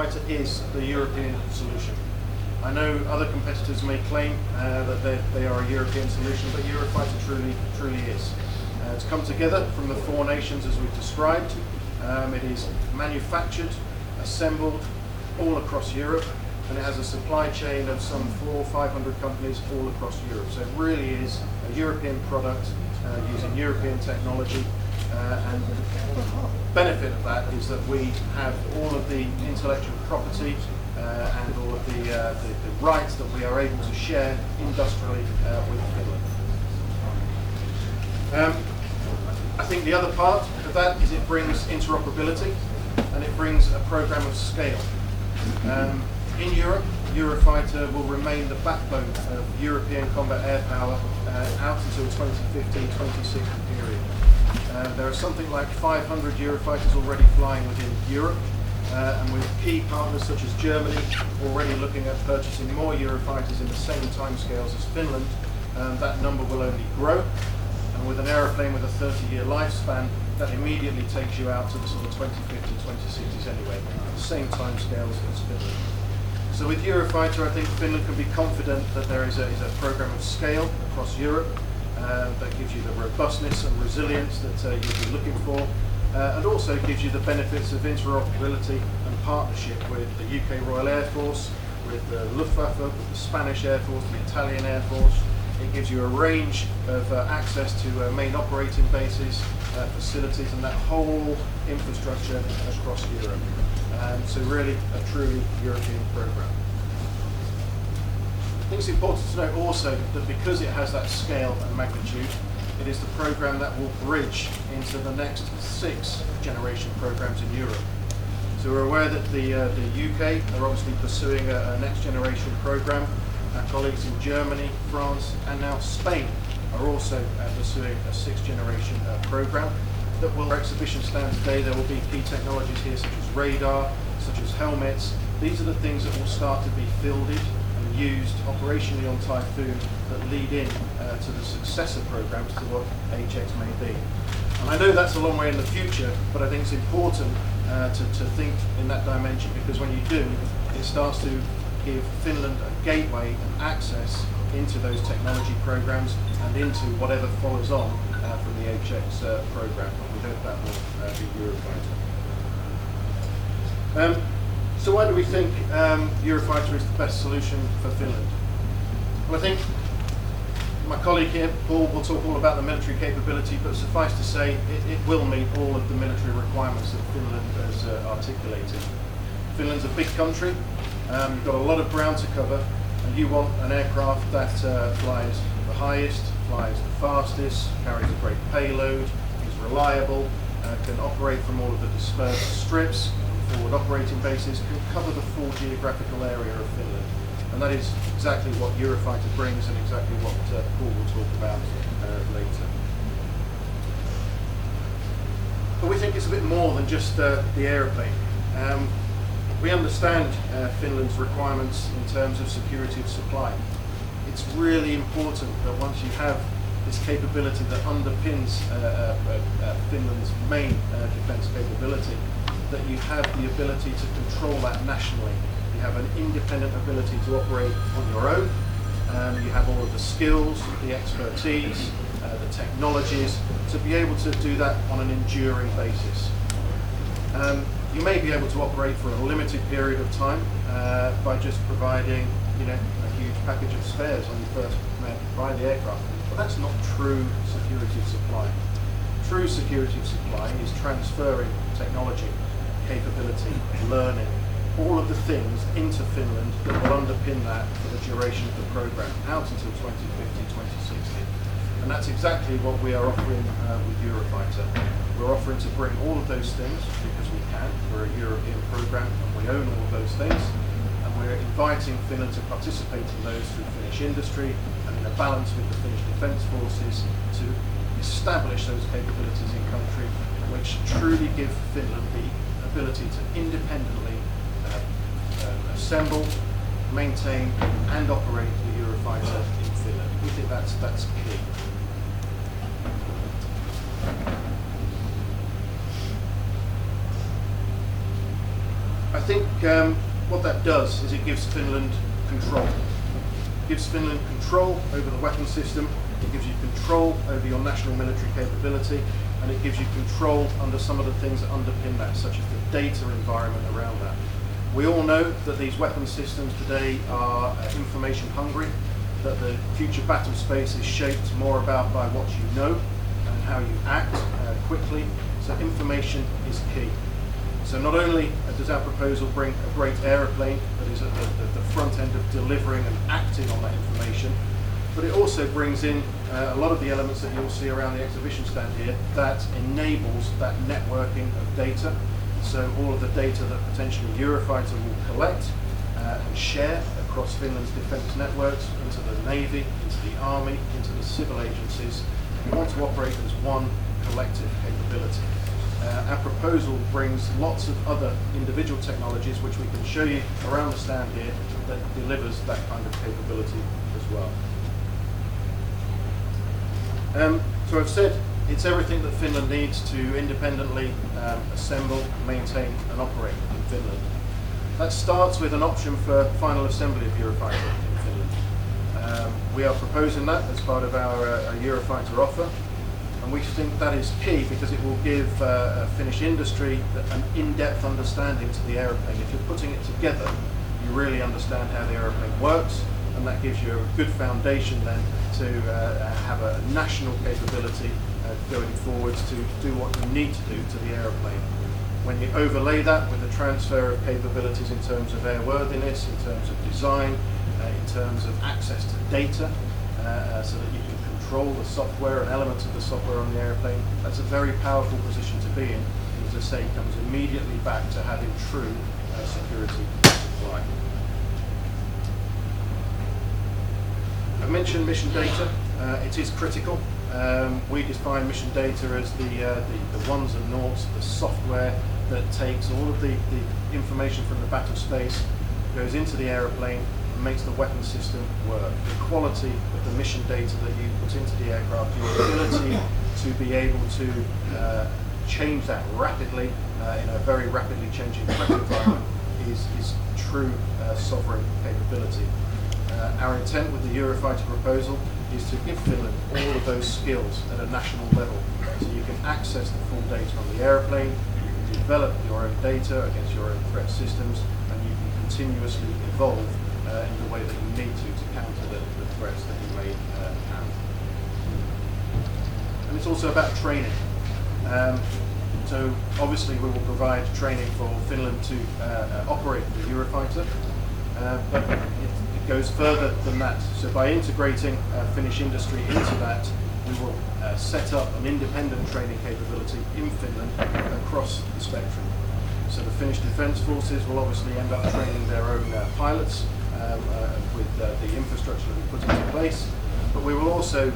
Eurofighter is the European solution. I know other competitors may claim that they are a European solution, but Eurofighter truly is. It's come together from the 4 nations as we've described. It is manufactured, assembled all across Europe, and it has a supply chain of some 400 or 500 companies all across Europe. So it really is a European product using European technology, and the benefit of that is that we have all of the intellectual property and all of the rights that we are able to share industrially with Finland. I think the other part of that is it brings interoperability, and it brings a program of scale. In Europe, Eurofighter will remain the backbone of European combat air power out until 2050-2060 period. There are something like 500 Eurofighters already flying within Europe, and with key partners such as Germany already looking at purchasing more Eurofighters in the same timescales as Finland, that number will only grow. And with an aeroplane with a 30-year lifespan, that immediately takes you out to the sort of 2050s, 2060s anyway, the same timescales as Finland. So with Eurofighter, I think Finland can be confident that there is a program of scale across Europe that gives you the robustness and resilience that you'll be looking for, and also gives you the benefits of interoperability and partnership with the UK Royal Air Force, with the Luftwaffe, with the Spanish Air Force, the Italian Air Force. It gives you a range of access to main operating bases, facilities, and that whole infrastructure across Europe. So really a truly European program. I think it's important to note also that because it has that scale and magnitude, it is the program that will bridge into the next 6 generation programs in Europe. So we're aware that the UK are obviously pursuing a next generation program. Our colleagues in Germany, France, and now Spain are also pursuing a 6th generation program. That will, our exhibition stand today, there will be key technologies here such as radar, such as helmets. These are the things that will start to be fielded and used operationally on Typhoon that lead in to the successor programs to what HX may be. And I know that's a long way in the future, but I think it's important to think in that dimension, because when you do, it starts to give Finland a gateway and access into those technology programs and into whatever follows on from the HX program. We hope that will be Eurofighter. So why do we think Eurofighter is the best solution for Finland? Well, I think my colleague here, Paul, will talk all about the military capability, but suffice to say, it will meet all of the military requirements that Finland has articulated. Finland's a big country. You've got a lot of ground to cover, and you want an aircraft that flies the highest, flies the fastest, carries a great payload, is reliable, can operate from all of the dispersed strips, forward operating bases, can cover the full geographical area of Finland. And that is exactly what Eurofighter brings, and exactly what Paul will talk about later. But we think it's a bit more than just the aeroplane. We understand Finland's requirements in terms of security of supply. It's really important that once you have this capability that underpins Finland's main defence capability, that you have the ability to control that nationally. You have an independent ability to operate on your own. You have all of the skills, the expertise, the technologies to be able to do that on an enduring basis. You may be able to operate for a limited period of time by just providing, a huge package of spares when you first buy the aircraft. But that's not true security of supply. True security of supply is transferring technology, capability, learning, all of the things into Finland that will underpin that for the duration of the program, out until 2050, 2060. And that's exactly what we are offering with Eurofighter. We're offering to bring all of those things because we can. We're a European program and we own all of those things. And we're inviting Finland to participate in those through Finnish industry and in a balance with the Finnish Defence Forces to establish those capabilities in country, which truly give Finland the ability to independently assemble, maintain and operate the Eurofighter in Finland. We think that's key. I think what that does is it gives Finland control. It gives Finland control over the weapon system, it gives you control over your national military capability, and it gives you control under some of the things that underpin that, such as the data environment around that. We all know that these weapon systems today are information hungry, that the future battle space is shaped more about by what you know and how you act quickly, so information is key. So not only does our proposal bring a great aeroplane that is at the front end of delivering and acting on that information, but it also brings in a lot of the elements that you'll see around the exhibition stand here that enables that networking of data. So all of the data that potentially Eurofighter will collect and share across Finland's defence networks into the Navy, into the Army, into the civil agencies. We want to operate as one collective capability. Our proposal brings lots of other individual technologies which we can show you around the stand here that delivers that kind of capability as well. So I've said it's everything that Finland needs to independently assemble, maintain and operate in Finland. That starts with an option for final assembly of Eurofighter in Finland. We are proposing that as part of our Eurofighter offer, and we think that is key because it will give Finnish industry an in-depth understanding to the aeroplane. If you're putting it together, you really understand how the aeroplane works, and that gives you a good foundation then to have a national capability going forwards to do what you need to do to the aeroplane. When you overlay that with the transfer of capabilities in terms of airworthiness, in terms of design, in terms of access to data, so that you can control the software and elements of the software on the aeroplane, that's a very powerful position to be in. And as I say, it comes immediately back to having true security supply. I mentioned mission data. It is critical. We define mission data as the ones and noughts, the software that takes all of the information from the battle space, goes into the aeroplane and makes the weapon system work. The quality of the mission data that you put into the aircraft, your ability to be able to change that rapidly in a very rapidly changing threat environment is true sovereign capability. Our intent with the Eurofighter proposal is to give Finland all of those skills at a national level, so you can access the full data on the airplane, you can develop your own data against your own threat systems, and you can continuously evolve in the way that you need to counter the threats that you may have. And it's also about training. So obviously we will provide training for Finland to operate the Eurofighter, but it goes further than that. So by integrating Finnish industry into that, we will set up an independent training capability in Finland across the spectrum. So the Finnish Defence Forces will obviously end up training their own pilots with the infrastructure that we put into place, but we will also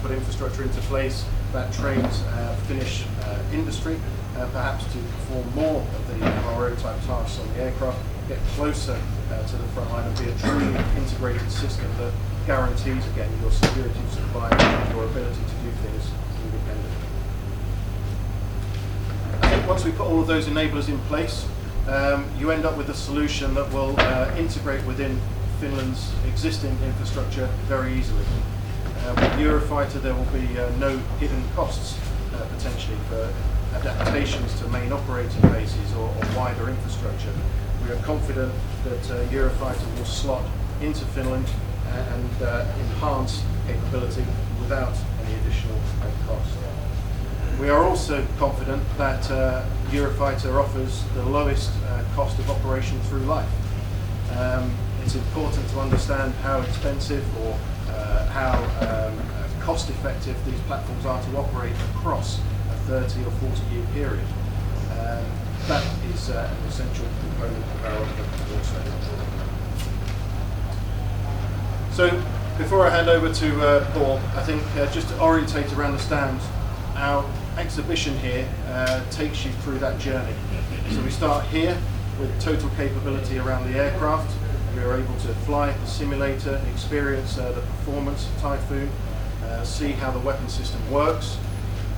put infrastructure into place that trains Finnish industry perhaps to perform more of the MRO type tasks on the aircraft, get closer to the front line and be a truly integrated system that guarantees again your security of supply and your ability to do things independently. I think once we put all of those enablers in place, you end up with a solution that will integrate within Finland's existing infrastructure very easily. With Eurofighter there will be no hidden costs potentially for adaptations to main operating bases or wider infrastructure. We are confident that Eurofighter will slot into Finland and enhance capability without any additional cost. We are also confident that Eurofighter offers the lowest cost of operation through life. It's important to understand how expensive or how cost effective these platforms are to operate across a 30 or 40 year period. That is an essential component of our offer also. So before I hand over to Paul, I think just to orientate around the stand, our exhibition here takes you through that journey. So we start here with total capability around the aircraft. We are able to fly the simulator, experience the performance of Typhoon, see how the weapon system works.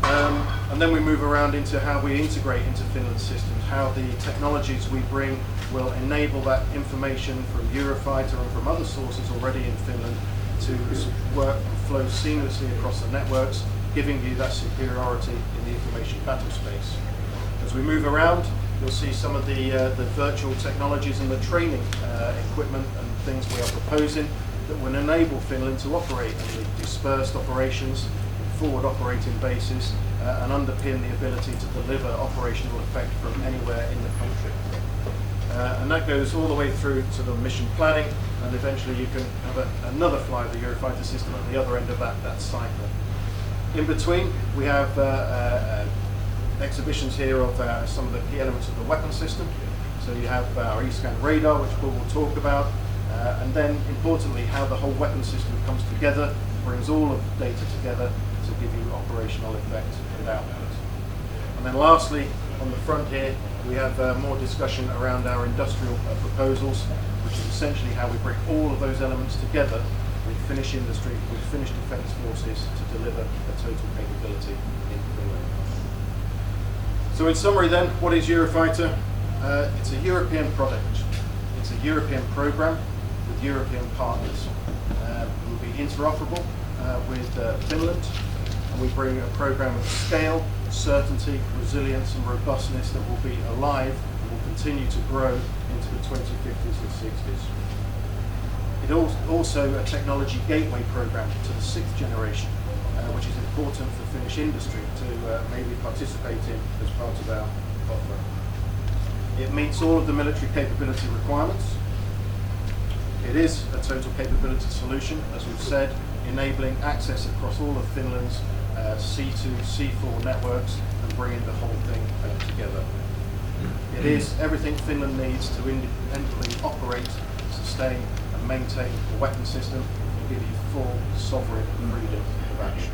And then we move around into how we integrate into Finland's systems, how the technologies we bring will enable that information from Eurofighter and from other sources already in Finland to work and flow seamlessly across the networks, giving you that superiority in the information battle space. As we move around, you'll see some of the virtual technologies and the training equipment and things we are proposing that will enable Finland to operate in the dispersed operations, forward operating bases, and underpin the ability to deliver operational effect from anywhere in the country. And that goes all the way through to the mission planning, and eventually you can have another fly of the Eurofighter system at the other end of that cycle. In between, we have exhibitions here of some of the key elements of the weapon system. So you have our E-scan radar, which Paul will talk about, and then importantly how the whole weapon system comes together, brings all of the data together to give you operational effect and output. And then lastly, on the front here, we have more discussion around our industrial proposals, which is essentially how we bring all of those elements together with Finnish industry, with Finnish defence forces to deliver a total capability in Finland. So in summary then, what is Eurofighter? It's a European product. It's a European program with European partners. It will be interoperable with Finland, and we bring a program of scale, certainty, resilience and robustness that will be alive and will continue to grow into the 2050s and 60s. It also a technology gateway program to the 6th generation, which is important for Finnish industry to maybe participate in as part of our offer. It meets all of the military capability requirements. It is a total capability solution, as we've said, enabling access across all of Finland's C2, C4 networks and bringing the whole thing together. It is everything Finland needs to independently operate, sustain and maintain the weapon system and give you full sovereign freedom of action.